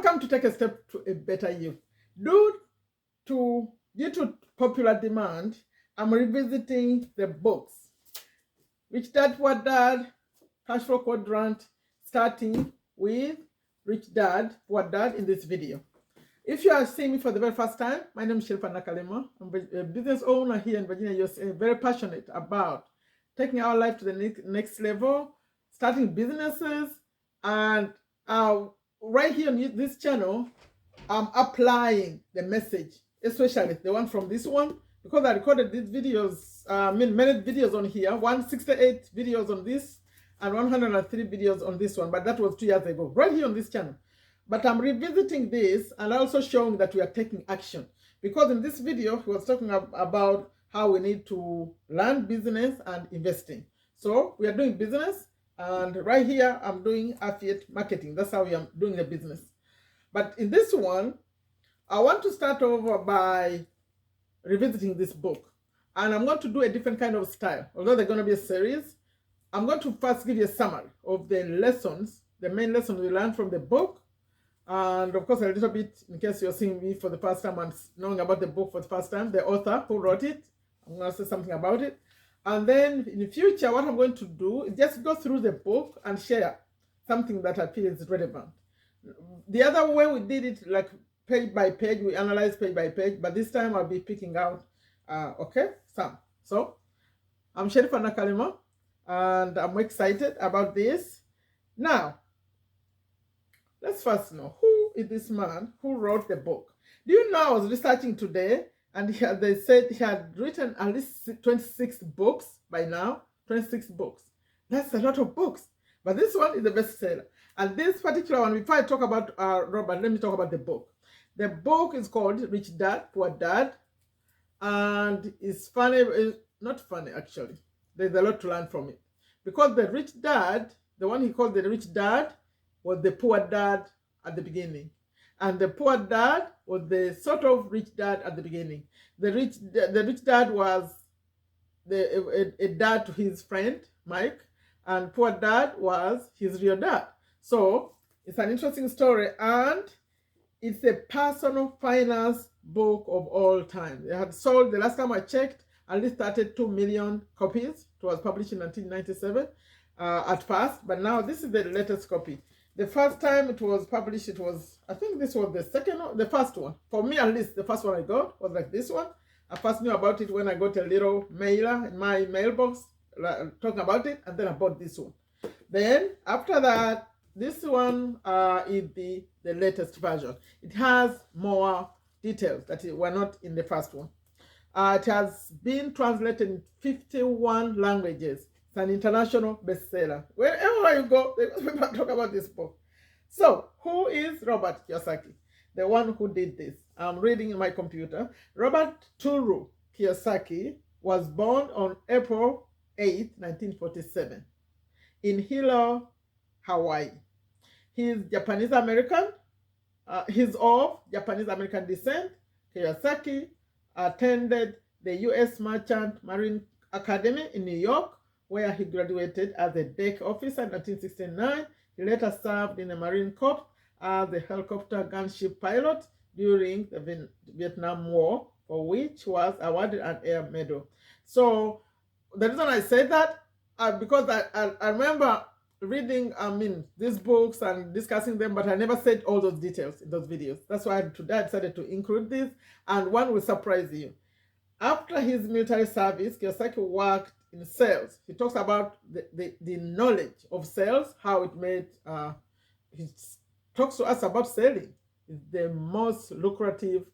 come to take a step to a better you. Due to popular demand, I'm revisiting the books. Rich Dad, Poor Dad, Cash Flow Quadrant, starting with Rich Dad, Poor Dad in this video. If you are seeing me for the very first time, my name is Sherifa Nakalema. I'm a business owner here in Virginia, USA, very passionate about taking our life to the next level, starting businesses, and right here on this channel, I'm applying the message, especially the one from this one, because I recorded these videos, many videos on here, 168 videos on this, and 103 videos on this one, but that was 2 years ago, right here on this channel. But I'm revisiting this and also showing that we are taking action. Because in this video, he was talking about how we need to learn business and investing. So we are doing business, and right here, I'm doing affiliate marketing. That's how we are doing the business. But in this one, I want to start over by revisiting this book. And I'm going to do a different kind of style. Although they're going to be a series, I'm going to first give you a summary of the lessons, the main lessons we learned from the book. And of course, a little bit, in case you're seeing me for the first time and knowing about the book for the first time, the author who wrote it, I'm going to say something about it. And then in the future, what I'm going to do is just go through the book and share something that I feel is relevant. The other way we did it, like page by page, we analyze page by page, but this time I'll be picking out, some. So I'm Sherifa Nakalema, and I'm excited about this. Now, let's first know, who is this man who wrote the book? Do you know, I was researching today, and they said he had written at least 26 books by now. 26 books. That's a lot of books. But this one is a bestseller. And this particular one, before I talk about Robert, let me talk about the book. The book is called Rich Dad, Poor Dad. And it's funny, it's not funny actually. There's a lot to learn from it. Because the rich dad, the one he called the rich dad, was the poor dad at the beginning. And the poor dad was the sort of rich dad at the beginning. The rich dad was a dad to his friend, Mike, and poor dad was his real dad. So it's an interesting story, and it's a personal finance book of all time. It had sold, the last time I checked, at least 32 million copies. It was published in 1997 at first, but now this is the latest copy. The first time it was published, it was, I think this was the first one. For me, at least, the first one I got was like this one. I first knew about it when I got a little mailer in my mailbox talking about it, and then I bought this one. Then, after that, this one is the latest version. It has more details that were not in the first one. It has been translated in 51 languages. It's an international bestseller. Wherever you go, people talk about this book. So, who is Robert Kiyosaki? The one who did this. I'm reading in my computer. Robert Kiyosaki was born on April 8, 1947 in Hilo, Hawaii. He is Japanese American. He's of Japanese American descent. Kiyosaki attended the U.S. Merchant Marine Academy in New York, where he graduated as a deck officer in 1969. He later served in the Marine Corps as a helicopter gunship pilot during the Vietnam War, for which was awarded an Air Medal. So the reason I say that, because I remember reading, these books and discussing them, but I never said all those details in those videos. That's why today I decided to include this, and one will surprise you. After his military service, Kiyosaki worked in sales. He talks about the knowledge of sales, how it made, he talks to us about selling. It's the most lucrative,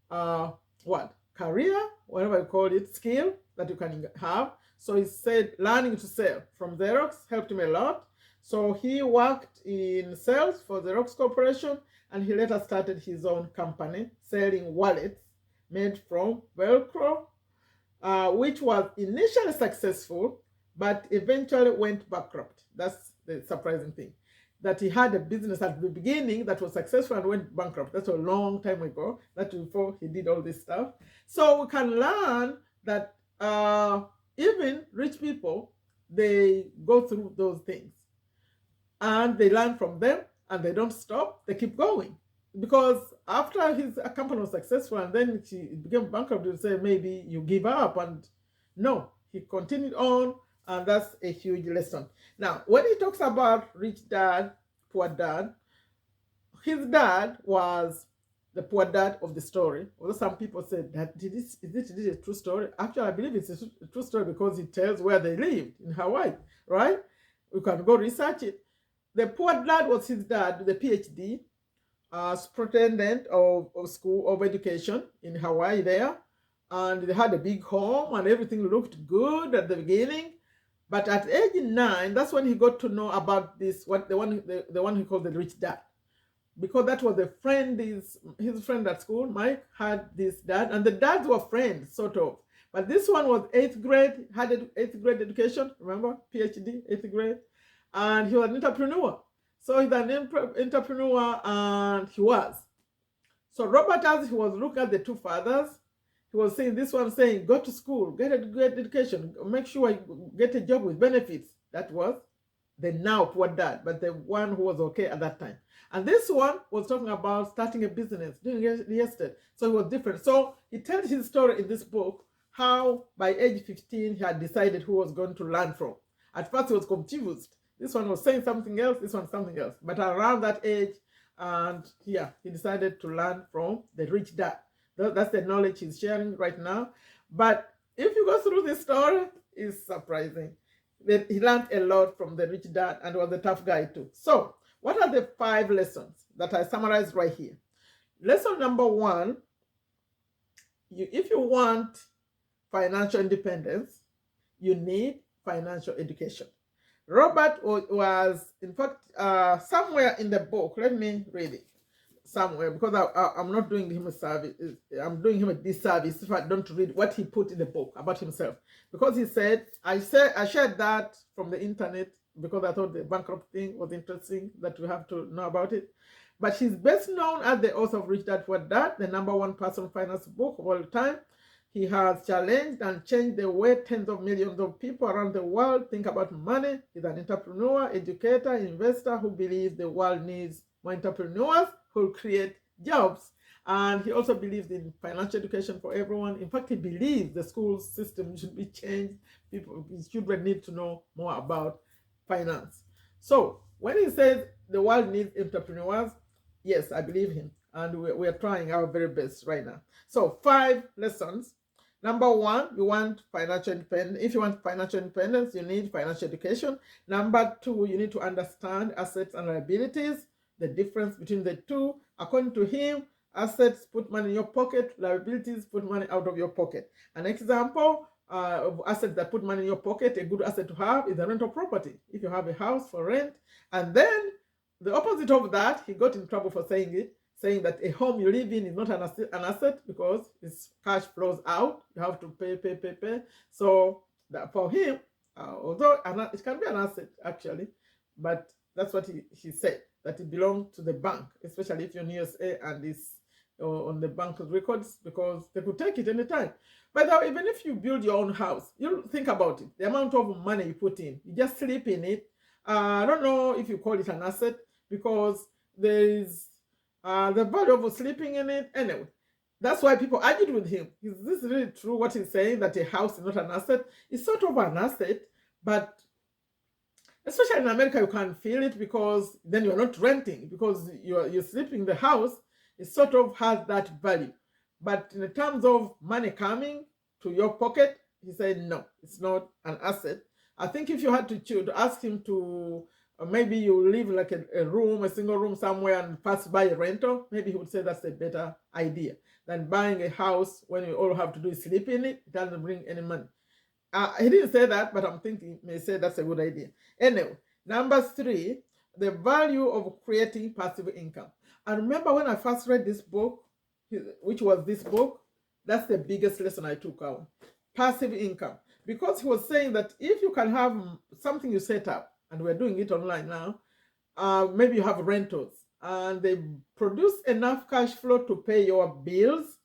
career, whatever you call it, skill that you can have. So he said learning to sell from Xerox helped him a lot. So he worked in sales for Xerox Corporation, and he later started his own company selling wallets made from Velcro, which was initially successful, but eventually went bankrupt. That's the surprising thing. That he had a business at the beginning that was successful and went bankrupt. That's a long time ago. That's before he did all this stuff. So we can learn that even rich people, they go through those things. And they learn from them, and they don't stop. They keep going. because after his company was successful and then she became bankrupt, you say maybe you give up, and no, he continued on, and that's a huge lesson. Now, when he talks about rich dad, poor dad, his dad was the poor dad of the story. Although some people said that is it a true story? Actually, I believe it's a true story because it tells where they lived in Hawaii, right? You can go research it. The poor dad was his dad with a PhD, superintendent of school of education in Hawaii there, and they had a big home and everything looked good at the beginning. But at age 9, that's when he got to know about this, what the one he called the rich dad, because that was a friend, his friend at school. Mike had this dad, and the dads were friends, sort of. But this one was 8th grade, had an 8th grade education, remember? PhD, 8th grade. And he was an entrepreneur. So he's an entrepreneur, and he was. So Robert, as he was looking at the two fathers, he was saying, this one saying, go to school, get a great education, make sure you get a job with benefits. That was the now poor dad, but the one who was okay at that time. And this one was talking about starting a business, doing real estate. So it was different. So he tells his story in this book, how by age 15 he had decided who was going to learn from. At first he was confused. This one was saying something else, this one something else. But around that age, and yeah, he decided to learn from the rich dad. That's the knowledge he's sharing right now. But if you go through this story, it's surprising. He learned a lot from the rich dad and was a tough guy too. So, what are the 5 lessons that I summarized right here? Lesson number 1, if you want financial independence, you need financial education. Robert was, in fact, somewhere in the book, let me read it somewhere, because I'm not doing him a service. I'm doing him a disservice if I don't read what he put in the book about himself. Because he said, I shared that from the internet because I thought the bankrupt thing was interesting, that we have to know about it. But he's best known as the author of Rich Dad Poor Dad, the #1 personal finance book of all time. He has challenged and changed the way tens of millions of people around the world think about money. He's an entrepreneur, educator, investor who believes the world needs more entrepreneurs who create jobs. And he also believes in financial education for everyone. In fact, he believes the school system should be changed. Children need to know more about finance. So when he says the world needs entrepreneurs, yes, I believe him. And we're trying our very best right now. So 5 lessons. Number 1, you want financial independence. If you want financial independence, you need financial education. Number 2, you need to understand assets and liabilities, the difference between the two. According to him, assets put money in your pocket, liabilities put money out of your pocket. An example of assets that put money in your pocket, a good asset to have is a rental property. If you have a house for rent, and then the opposite of that, he got in trouble for saying that a home you live in is not an asset because its cash flows out. You have to pay. So that for him, although it can be an asset actually, but that's what he said, that it belonged to the bank, especially if you're in USA and it's on the bank records, because they could take it anytime. But even if you build your own house, you think about it, the amount of money you put in, you just sleep in it. I don't know if you call it an asset, because there is the value of sleeping in it. Anyway, that's why people argued with him. Is this really true, what he's saying, that a house is not an asset? It's sort of an asset, but especially in America, you can feel it because then you're not renting, because you're sleeping in the house. It sort of has that value. But in terms of money coming to your pocket, he said, no, it's not an asset. I think if you had to ask him to, maybe you live like a single room somewhere and pass by a rental, maybe he would say that's a better idea than buying a house when you all have to do is sleep in it. It doesn't bring any money. He didn't say that, but I'm thinking he may say that's a good idea. Anyway, number 3, the value of creating passive income. And remember when I first read this book, which was this book, that's the biggest lesson I took out. Passive income. Because he was saying that if you can have something you set up, and we're doing it online now, maybe you have rentals, and they produce enough cash flow to pay your bills.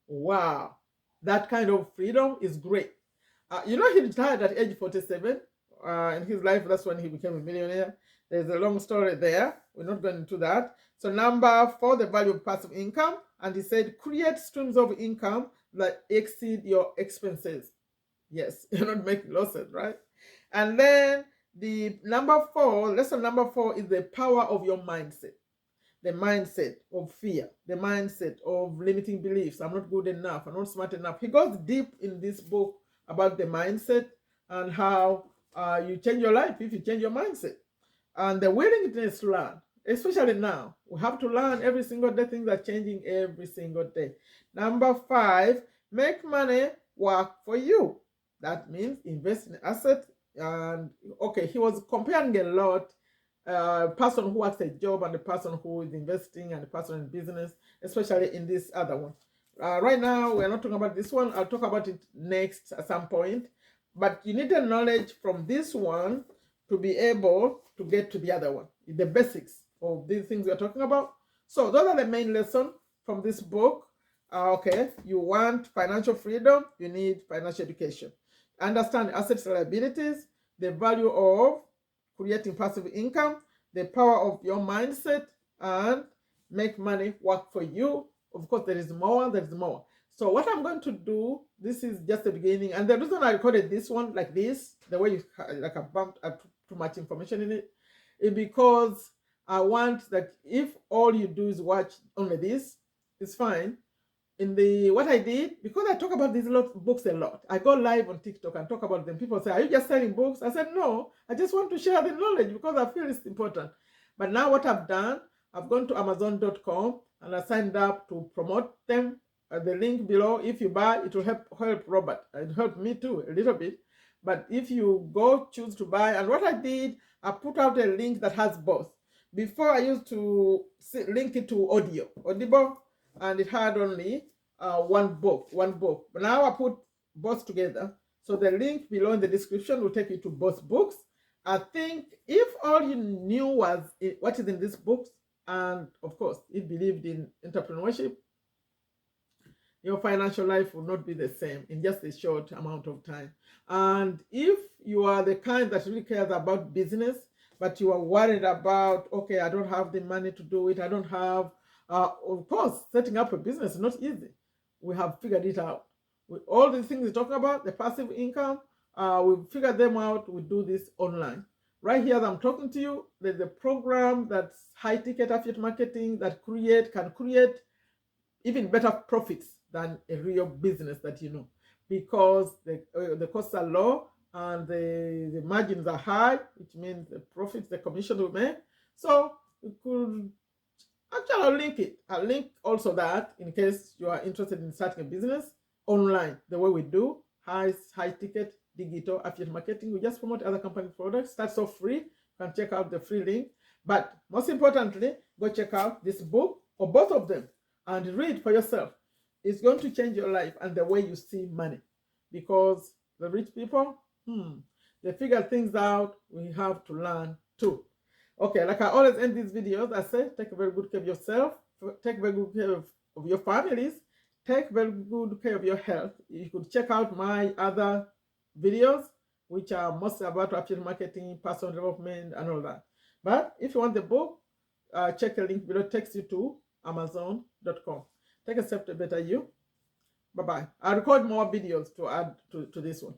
Wow, that kind of freedom is great. He retired at age 47. In his life, that's when he became a millionaire. There's a long story there. We're not going into that. So number 4, the value of passive income. And he said, create streams of income that exceed your expenses. Yes, you're not making losses, right? And then the lesson number 4 is the power of your mindset. The mindset of fear, the mindset of limiting beliefs. I'm not good enough, I'm not smart enough. He goes deep in this book about the mindset and how you change your life if you change your mindset. And the willingness to learn, especially now. We have to learn every single day. Things are changing every single day. Number 5, make money work for you. That means invest in assets. And okay, he was comparing a lot person who works a job and the person who is investing and the person in business, especially in this other one. Right now, we're not talking about this one. I'll talk about it next at some point. But you need the knowledge from this one to be able to get to the other one, the basics of these things we're talking about. So those are the main lessons from this book. Okay, you want financial freedom, you need financial education. Understand assets and liabilities, the value of creating passive income, the power of your mindset, and make money work for you. Of course, there is more, So what I'm going to do, this is just the beginning. And the reason I recorded this one like this, the way you like I bumped too much information in it, is because I want that if all you do is watch only this, it's fine. In the what I did, because I talk about these books a lot, I go live on TikTok and talk about them. People say, are you just selling books? I said, no, I just want to share the knowledge because I feel it's important. But now what I've done, I've gone to Amazon.com and I signed up to promote them. The link below, if you buy, it will help Robert. It helped me too, a little bit. But if you go choose to buy, and what I did, I put out a link that has both. Before I used to link it to Audible, and it had only one book. But now I put both together. So the link below in the description will take you to both books. I think if all you knew was what is in these books, and of course, you believed in entrepreneurship, your financial life will not be the same in just a short amount of time. And if you are the kind that really cares about business, but you are worried about, okay, I don't have the money to do it, I don't have, of course, setting up a business is not easy. We have figured it out. With all the things we talk about, the passive income, we've figured them out. We do this online. Right here as I'm talking to you, there's a program that's high-ticket affiliate marketing that can create even better profits than a real business that you know, because the costs are low and the margins are high, which means the profits, the commission we make. So we could actually, I'll link also that in case you are interested in starting a business online, the way we do high ticket digital affiliate marketing. We just promote other company products. That's so free. You can check out the free link. But most importantly, go check out this book or both of them and read for yourself. It's going to change your life and the way you see money, because the rich people, they figure things out. We have to learn too. Okay, like I always end these videos, I say, take very good care of yourself, take very good care of your families, take very good care of your health. You could check out my other videos, which are mostly about affiliate marketing, personal development, and all that. But if you want the book, check the link below, takes you to Amazon.com. Take a step to better you. Bye-bye. I'll record more videos to add to this one.